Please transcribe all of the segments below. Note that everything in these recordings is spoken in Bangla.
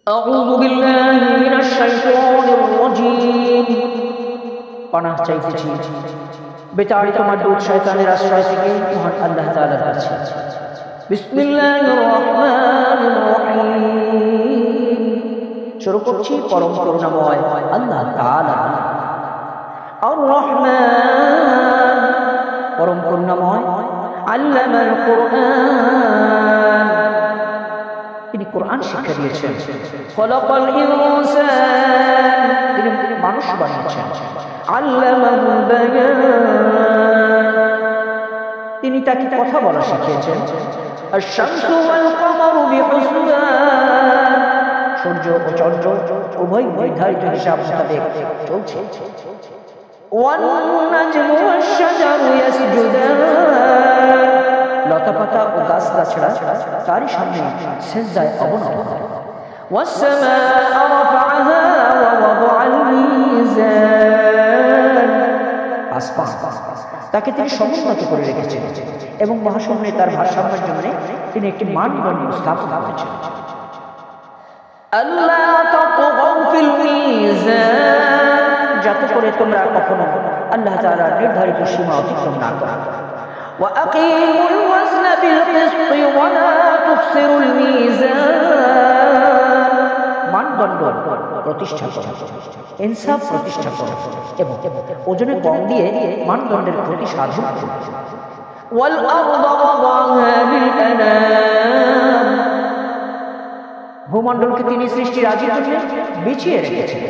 أعوذ بالله من الشيطان الرجيم পানাহ চাইতেছি বিতাড়িত মাদুদ শয়তানের আশ্রয় থেকে মহান আল্লাহ তাআলার কাছে। বিসমিল্লাহির রহমানির রহিম। শুরু করছি পরম করুণাময় আল্লাহ তাআলা। আর রহমান পরম করুণাময়, আল্লামাল কুরআন তিনি কোরআন শিক্ষা দিয়েছেন। খলাকাল ইনসান তিনি মানুষ বানিয়েছেন। আল্লামাহুল বায়ান তিনি তাকে কথা বলা শিখিয়েছেন। আশ-শামসু ওয়াল কমারু বিহুসবান সূর্য ও চন্দ্র উভয় নির্ধারিত হিসাব মোতাবেক চলছে। ওয়ান নাজমু ওয়াশ-শাজারু ইয়াসজুদান লতাপাতা ও গাছ গাছড়া তারই সামনে সিজদায় অবনত। ওয়াস-সামাআ রাফা'আহা ওয়া ওয়াদা'আল মিজান আসমান তাকে তিনি সমুন্নত করে রেখেছেন এবং মহাশূন্যে তার ভারসাম্যের জন্য তিনি একটি মানদণ্ড স্থাপন করেছেন। আল্লাহ তাতগাউ ফিল মিজান যাতে করে তোমরা কখনো আল্লাহ তাআলার নির্ধারিত সীমা অতিক্রম না করো। وأقيموا الوزن بالقسط ولا تخسروا الميزان মানদণ্ড প্রতিষ্ঠা করো, ইনসাফ প্রতিষ্ঠা করো এবং ওজনে কম দিয়ে মানদণ্ডের প্রতি সাধন করো। والأرض وضعها للأنام ভূমণ্ডলকে তিনি সৃষ্টির আদির জন্য বিছিয়ে রেখেছেন।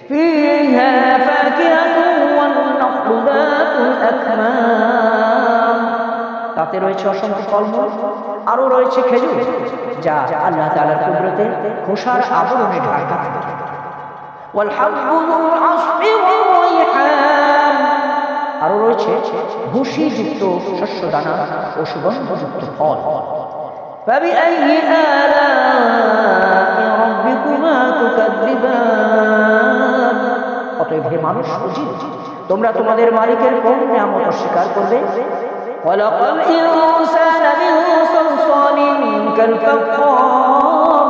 فيها فاكهة والنخل ذات الأكمام তাতে রয়েছে অসংখ্য ফলমূল, আরো রয়েছে খেজুর যা আল্লাহ তাআলার কুদরতে খোসার আবরণে ঢাকা থাকে। ওয়াল-হাব্বু যুল-আসফি ওয়ার-রাইহান আরো রয়েছে ভুসিযুক্ত শস্য দানা ও সুগন্ধযুক্ত ফল। ফাবিআইয়ি আলা'i রাব্বিকুমা তুকাযযিবান অতএব হে মানুষ ও জিন তোমরা তোমাদের মালিকের কোন নিয়ামত অস্বীকার করবে? খলাকাল ইনসানা মিন সালসালিন কাল-ফাখখার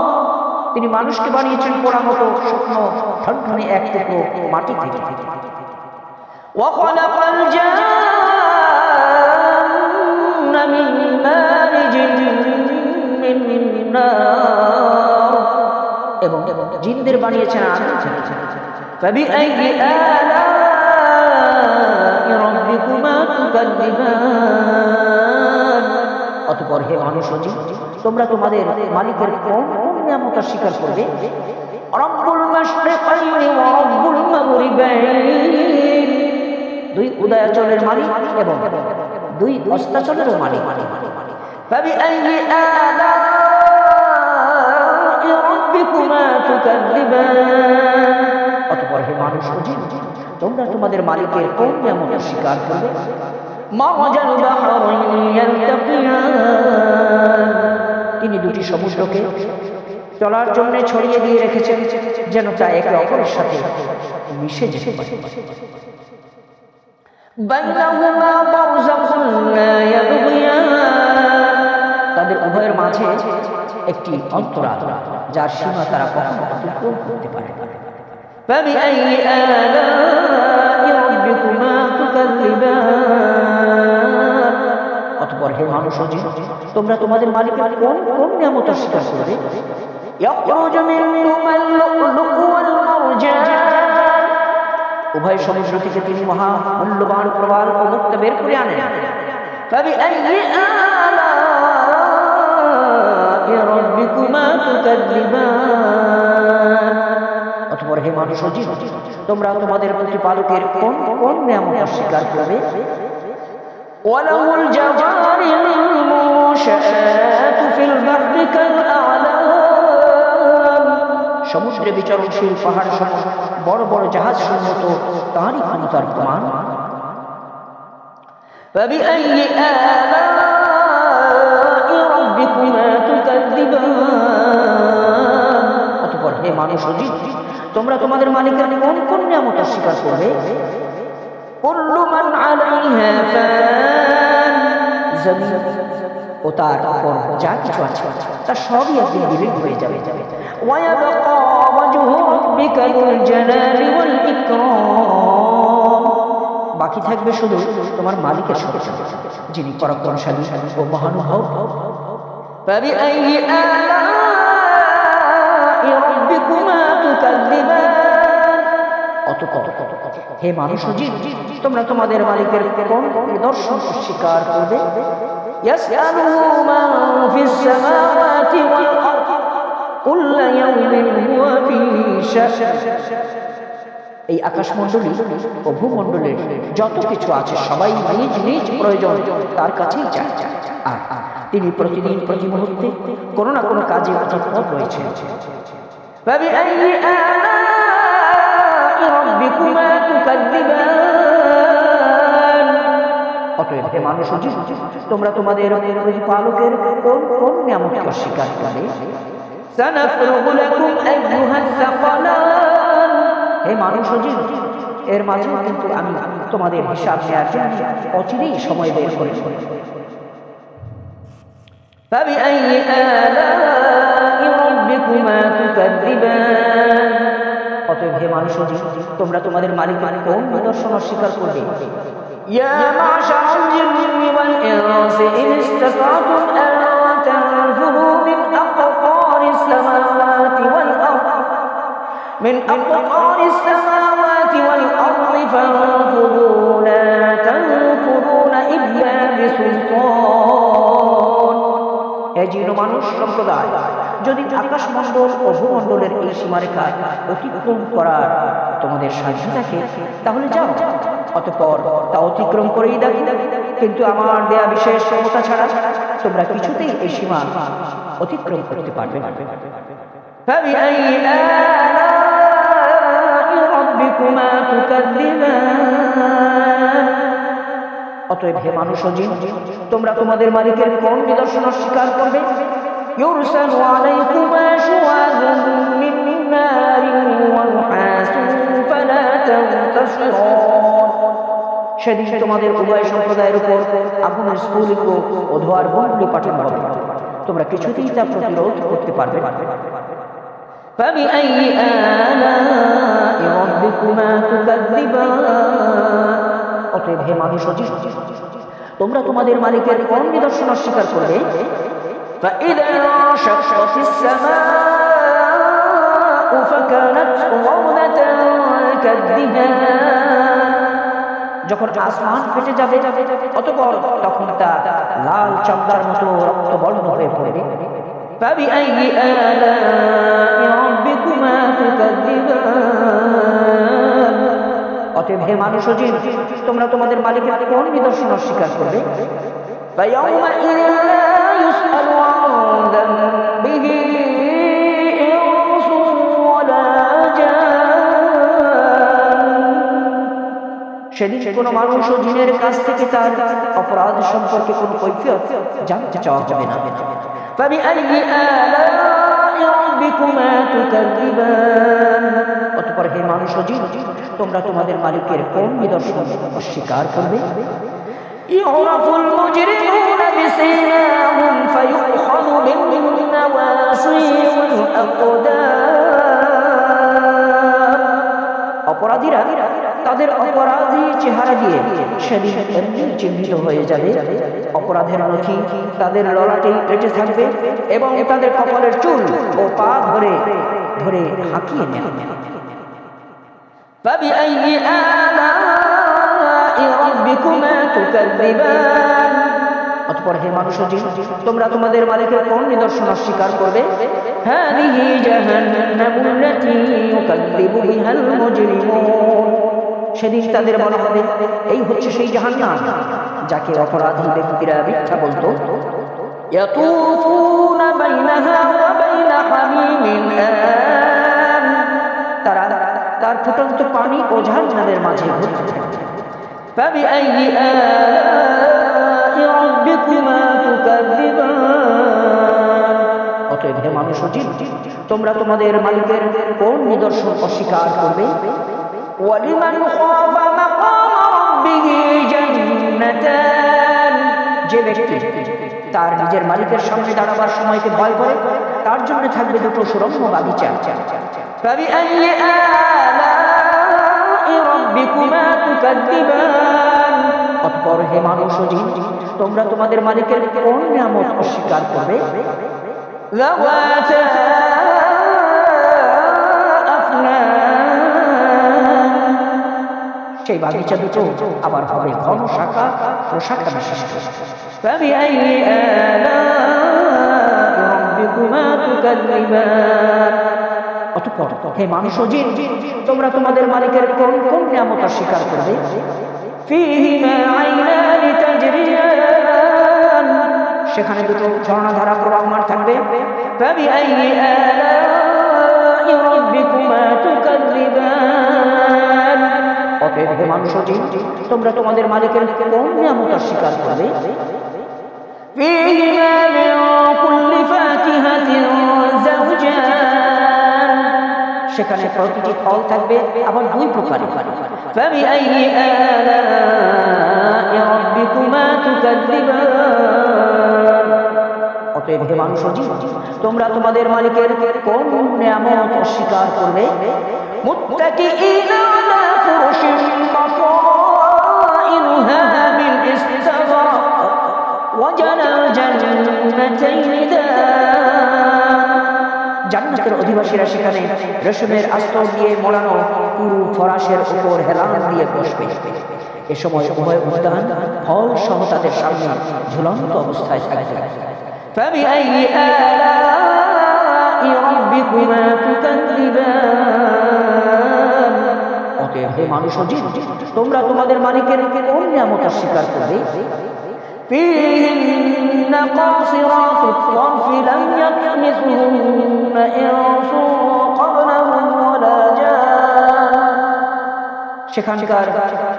তিনি মানুষকে বানিয়েছেন পোড়া মতো শুকনো ঠনঠনে এক টুকরো মাটি থেকে। ওয়া খলাকাল জান্না মিন মারিজিন মিন নার এবং জিনদের বানিয়েছেন আগুন থেকে। ফাবিআইয়ি আলা'i রাব্বিকুমা তুকাযযিবান অতঃপর হে মানুষ ও জিন তোমরা তোমাদের মালিকের কোন কোন নিয়ামত স্বীকার করবে? রব্বুল মাশরিকাইনি ওয়া রব্বুল মাগরিবাইন দুই উদয়াচলের মালিক এবং দুই অস্তাচলের মালিক। ফাবিআইয়ি আলা'i রাব্বিকুমা তুকাযযিবান অতঃপর হে মানুষ ও জিন তোমরা তোমাদের মালিকের কোন নিয়ামত স্বীকার করবে? মারাজাল বাহরাইন ইয়ালতাকিয়ান তিনি দুটি সমুদ্রকে চলার জন্য ছড়িয়ে দিয়ে রেখেছেন যেন তা একে অপরের সাথে মিশে যেতে পারে। বাইনাহুমা বারযাখুন লা ইয়াবগিয়ান তাদের উভয়ের মাঝে একটি অন্তরাল যার সীমা তারা কখনো অতিক্রম করতে পারে না। ফাবিআইয়ি আলা'i রাব্বিকুমা তুকাযযিবান অতঃপর হে মানুষ ও জিন তোমরা তোমাদের মালিকের কোন কোন নিয়ামত স্বীকার করবে? ইয়াখরুজু মিনহুমাল লু'লু'উ ওয়াল মারজান উভয় সমুদ্র থেকে তিনি মহা মূল্যবান প্রবাল ও মুক্তা বের করে আনেন। ফাবিআইয়ি আলা'i রাব্বিকুমা তুকাযযিবান অতঃপর হে মানুষ ও জিন তোমরা তোমাদের প্রতিপালকের কোন কোন নিয়ামত স্বীকার করবে? ওয়ালাহুল জাওয়ারিল মুনশাআতু ফিল বাহরি কাল-আ'লাম সমুদ্রে বিচরণশীল পাহাড় সম বড় বড় জাহাজ সম্মত তারই ক্ষমতার প্রমাণ। ফাবিআইয়ি আলা'i রাব্বিকুমা তুকাযযিবান অতঃপর হে মানুষ ও জিন তোমরা তোমাদের মালিকের কোন কোন নিয়ামত স্বীকার করবে? কুল্লু মান আলাইহা ফান জমিন ও তার উপর যা কিছু আছে তার সবই একদিন বিলীন হয়ে যাবে। ওয়ায়াবকা ওয়াজহু রাব্বিকা যুল জালালি ওয়াল ইকরাম, বাকি থাকবে শুধু তোমার মালিকের সত্তা, যিনি পরাক্রমশালী ও মহানুভব। ফাবিআইয়ি আলাই রাব্বিকুমা তুকাযযিবান, অতঃপর হে মানুষ ও জিন, তোমরা তোমাদের মালিকের কোন নিদর্শন অস্বীকার করবে? ইয়াসআলুহু মান ফিস সামাওয়াতি ওয়াল আরদ কুল্লু ইয়াওমিন হুয়া ফী শা'n, এই আকাশমণ্ডলী ও ভূমণ্ডলের যত কিছু আছে সবাই নিজ নিজ প্রয়োজন তার কাছেই চায়, আর তিনি প্রতিদিন প্রতি মুহূর্তে কোনো না কোনো কাজে তৎপর রয়েছেন। ফাবিআইয়ি আলাই রাব্বিকুমা তুকাযযিবান, অতএব হে মানুষ ও জিন, তোমরা তোমাদের প্রতিপালকের কোন কোন নিয়ামতকে অস্বীকার করবে? সানাফরুগু লাকুম আইয়ুহাস সাকালান, হে মানুষ ও জিন, এর মাঝেও কিন্তু আমি তোমাদের হিসাব নেওয়ার জন্য অচিরেই সময় বের করে। ফাবিআইয়ি আলাই রাব্বিকুমা তুকাযযিবান, অতএব হে মানুষ ও জিন, তোমরা তোমাদের মালিকের কোন নিদর্শন অস্বীকার করবে? ইয়া মা'শারাল জিন্নি ওয়াল ইনসি ইন ইসতাতা'তুম আন তানফুযু মিন আকতারিস সামাওয়াতি ওয়াল আরদ من أقطار السماوات والأرض فانفذوا لا تنفذون إلا بسلطان। হে জিন ও মানুষ সম্প্রদায়, যদি আকাশমণ্ডল ও ভূমণ্ডলের এই সীমারেখা অতিক্রম করার তোমাদের সাধ্য থাকে তাহলে যাও, অতঃপর তা অতিক্রম করেই দেখো, কিন্তু আমার দেয়া বিশেষ ক্ষমতা ছাড়া তোমরা কিছুতেই এই সীমা অতিক্রম করতে পারবে না। ফাবিআইয়ি আলাই রাব্বিকুমা তুকাযযিবান, অতএব হে মানুষ ও জিন, তোমরা তোমাদের মালিকের কোন নিদর্শন অস্বীকার করবে? ইউরসালু আলাইকুমা শুওয়াযুম মিন নারিন ওয়া নুহাসুন ফালা তানতাসিরান, সেদিন তোমাদের উভয় সম্প্রদায়ের উপর আগুনের স্ফুলিঙ্গ ও ধোঁয়ার বন্দি পাঠানো হবে, তোমরা কিছুতেই তা প্রতিরোধ করতে পারবে না। ফাবিআইয়ি আলাই রাব্বিকুমা তুকাযযিবান, অতএব হে মানুষ ও জিন, তোমরা তোমাদের মালিকের কোন নিদর্শন অস্বীকার করবে? ফাইযা শাক্কাতিস সামাউ ফাকানাত ওয়াদাতান কাদ্দিহান, যখন আসমান ফেটে যাবে অতঃপর তখন তা লাল চামড়ার মতো রক্তবর্ণ হয়ে পড়বে। ফাবিআইয়ি আলাই রাব্বিকুমা তুকাযযিবান, অতএব হে মানুষ ও জিন, তোমরা তোমাদের মালিকের কোন নিদর্শন অস্বীকার করবে? ফায়াউমাইযিন লা ইউসআলু আন যামবিহি ইনসুন ওয়ালা জান, সেদিন কোনো মানুষ ও জিনের কাছ থেকে তার অপরাধ সম্পর্কে কোনো কৈফিয়ত জানতে চাওয়া হবে না। ফাবিআইয়ি আলাই রাব্বিকুমা তুকাযযিবান, অতঃপর হে মানুষ ও জিন, তোমরা তোমাদের মালিকের কোন নিদর্শন অস্বীকার করবে? ইউরাফুল মুজরিমুনা বিসিমাহুম ফায়ুখাযু বিন নাওয়াসি ওয়াল আকদাম, অপরাধীরা তাদের অপরাধী চেহারা দিয়ে সেদিন এমনি চিহ্নিত হয়ে যাবে, অপরাধের নথি তাদের ললাটেই লেগে থাকবে এবং তাদের কপালের চুল ও পা ধরে ধরে হাঁকিয়ে নেবে। ফাবিআইয়ি আলাই রাব্বিকুমা তুকাযযিবান, অতঃপর হে মানুষ ও জিন, তোমরা তোমাদের মালিকের কোন নিদর্শন অস্বীকার করবে? হাযিহি জাহান্নামুল্লাতী ইউকাযযিবু বিহাল মুজরিমুন, সেদিন তাদের বলা হবে, এই হচ্ছে সেই জাহান্নাম যাকে অপরাধী ব্যক্তিরা মিথ্যা বলতো। ইয়াতুফুনা বাইনাহা ওয়া বাইনা হামিমিন আন, তারা তার ফুটন্ত পানি ও ঝাঁঝালের মাঝে ঘুরতে থাকে। ফাবিআইয়ি আলাই রাব্বিকুমা তুকাযযিবান, অতএব হে মানুষ ও জিন, তোমরা তোমাদের মালিকের কোন নিদর্শন অস্বীকার করবে? ওয়ালিমান খাফা মাকাম রাব্বিহি জান্নাতান, যে ব্যক্তি তার নিজের মালিকের সামনে দাঁড়াবার সময়কে ভয় করে, তার জন্য থাকবে দুটো সুরম্য বাগিচা। অতঃপর হে মানুষ ও জিন, তোমরা তোমাদের মালিকের কোন নিয়ামত অস্বীকার করবে? সেই বাগিচা দুটো আবার হবে ঘন শাখা প্রশাখা বিশিষ্ট। অতঃপর হে মানুষ ও জিন, তোমরা তোমাদের মালিকের কোন কোন নিয়ামত অস্বীকার করবে? সেখানে দুটো ঝর্ণাধারা প্রবাহমান থাকবে। অতএব হে মানুষ ও জিন, তোমরা তোমাদের মালিকের কোন নিয়ামত অস্বীকার করবে? সেখানে প্রতিটি ফল থাকবে আবার দুই প্রকারের। অতএব হে মানুষ ও জিন, তোমরা তোমাদের মালিকের কোন নিয়ামত অস্বীকার করবে? মুত্তাকিইনা আলা ফুরুশিন বাতাইনুহা বিল ইসতাবরাক ওয়া জানাল জান্নাতাইনি দান। জান্নাতের অধিবাসীরা সেখানে রেশমের আস্তর দিয়ে মোড়ানো পুরু ফরাশের উপর হেলান দিয়ে বসবে। এ সময় উভয় উদ্যান ফল সহ তাদের সামনে ঝুলন্ত অবস্থায় থাকবে। অতএব হে মানুষ ও জিন, তোমরা তোমাদের মালিকের কোন নিয়ামত অস্বীকার করবে? সেখানকার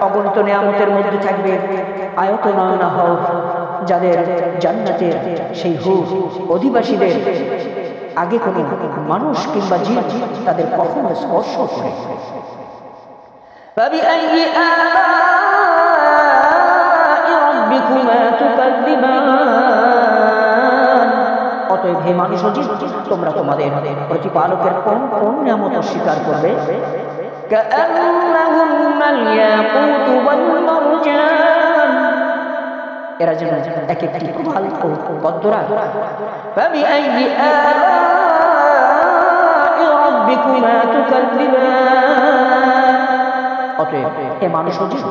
অগণিত নিয়ামতের মধ্যে থাকবে আয়তনয়না হও, যাদের জান্নাতের সেই হুর অধিবাসীদের আগে কোনো মানুষ কিংবা জিন তাদের কখনো স্পর্শ করে। অতএব হে মানুষ ও জিন, তোমরা তোমাদের প্রতিপালকের কোন কোন নিয়ামত অস্বীকার করবে? এরা যেন এক একটি প্রবাল ও পদ্মরা। অতএব হে মানুষ ও জিন,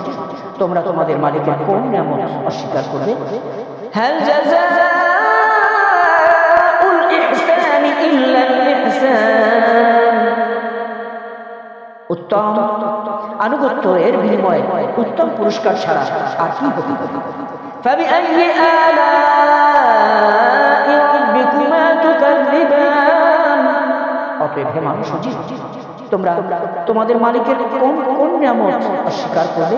তোমরা তোমাদের মালিকের কোন নিয়ামত অস্বীকার করবে? হাল জাযাউল ইহসানি ইল্লাল ইহসান। উত্তম আনুগত্য এর বিনিময়ে উত্তম পুরস্কার ছাড়া আর কি হতে পারে? অতএব হে মানুষ ও জিন, তোমরা তোমাদের মালিকের কোন কোন নিয়ামত অস্বীকার করবে?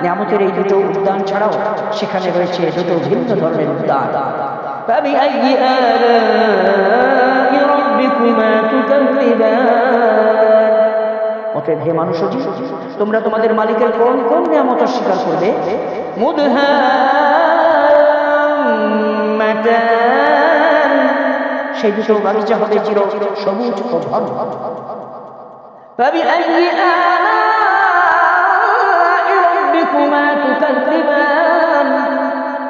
নিয়ামতের এই দুটো উদ্যান ছাড়াও সেখানে রয়েছে দুটো ভিন্ন ধরনের উদ্যান। অতএব হে মানুষ ও জিন, তোমরা তোমাদের মালিকের কোন কোন নিয়ামত অস্বীকার করবে? সেই দুটো বাগিচা হবে চির সবুজ ও ঘন।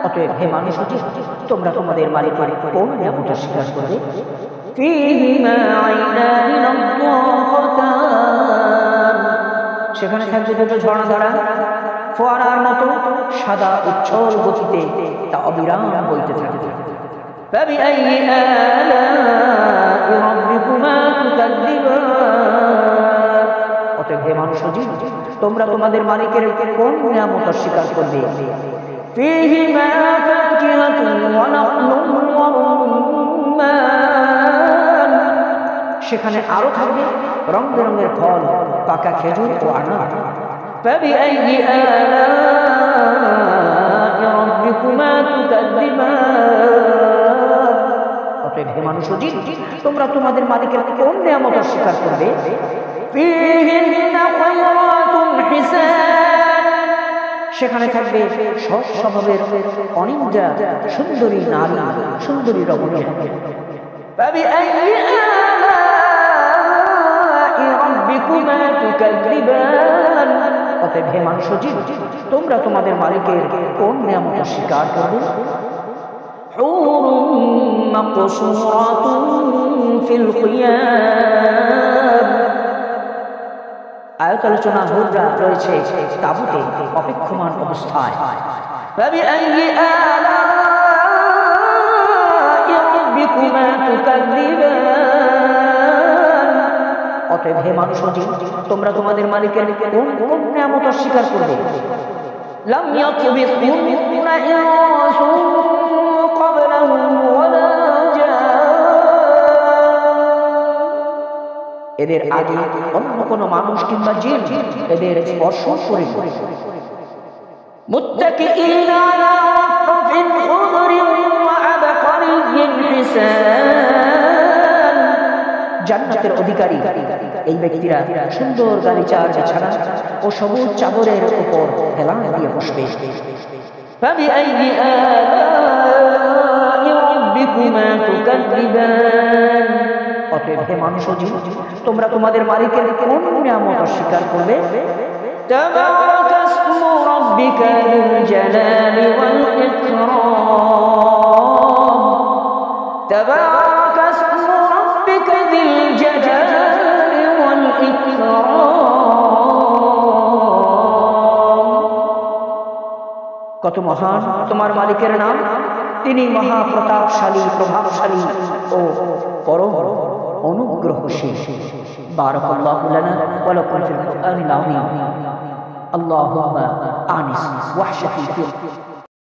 অতএব হে মানুষ ও জিন, তোমরা তোমাদের মালিকের কোন নিয়ামত অস্বীকার করবে? সেখানে থাকবে দুটো ঝর্ণাধারা, ফোয়ারার মতো সাদা উচ্ছল গতিতে তা অবিরাম বইতে থাকবে। অতএব হে মানুষ ও জিন, তোমরা তোমাদের মালিকের কোন নিয়ামত অস্বীকার করবে? সেখানে আরো থাকবে রং বেরঙের ফল, পাকা খেজুর ও আনার। অতএব হে মানুষ ও জিন, তোমরা তোমাদের মালিকের কোন নিয়ামত অস্বীকার করবে? হিসান, সেখানে থাকবে সৎ স্বভাবের অনিন্দা সুন্দরী নারী, সুন্দরী রমণী। فبأي آلاء ربكما تكذبان, অতএব হে মানুষজীব, তোমরা তোমাদের মালিকের কোন নিয়ামত স্বীকার করবে? حور مقصورات في الخيام, আয়াত আলোচনা হুররা রয়েছে তাঁবুতে অপেক্ষমান অবস্থায়। فبأي آلاء ربكما تكذبان, অতএব হে মানুষজীব, তোমরা তোমাদের মালিকের কোন কোন নিয়ামত স্বীকার করবে? لم يطمثهن إنس قبلهم ولا جان, এদের আগে অন্য কোনো মানুষ কিংবা জিন এদের স্পর্শ করে। মুত্তাকিঈন আলা রাফিন খুদরিন ওয়া আবকারিয়্যিন হিসান, জান্নাতের অধিকারী এই ব্যক্তিরা সুন্দর গালিচার বিছানা ও সবুজ চাদরের উপর হেলান দিয়ে বসবে। فبأي آلاء ربكما تكذبان, অতএব হে মানুষজীব, তোমরা তোমাদের মালিকের কোন নিয়ামত অস্বীকার করবে? تبارك اسم ربك ذو الجلال والإكرام, تبارك اسم ربك ذي الجلال والإكرام, কত মহান তোমার মালিকের নাম, তিনি মহাপ্রতাপশালী, প্রভাবশালী ও পরম অনুগ্রহশীল। বারাকাল্লাহু লানা ওয়া লাকুম ফিল কুরআনিল আযীম। আল্লাহুম্মা আনিস ওয়াহশাতি ফিল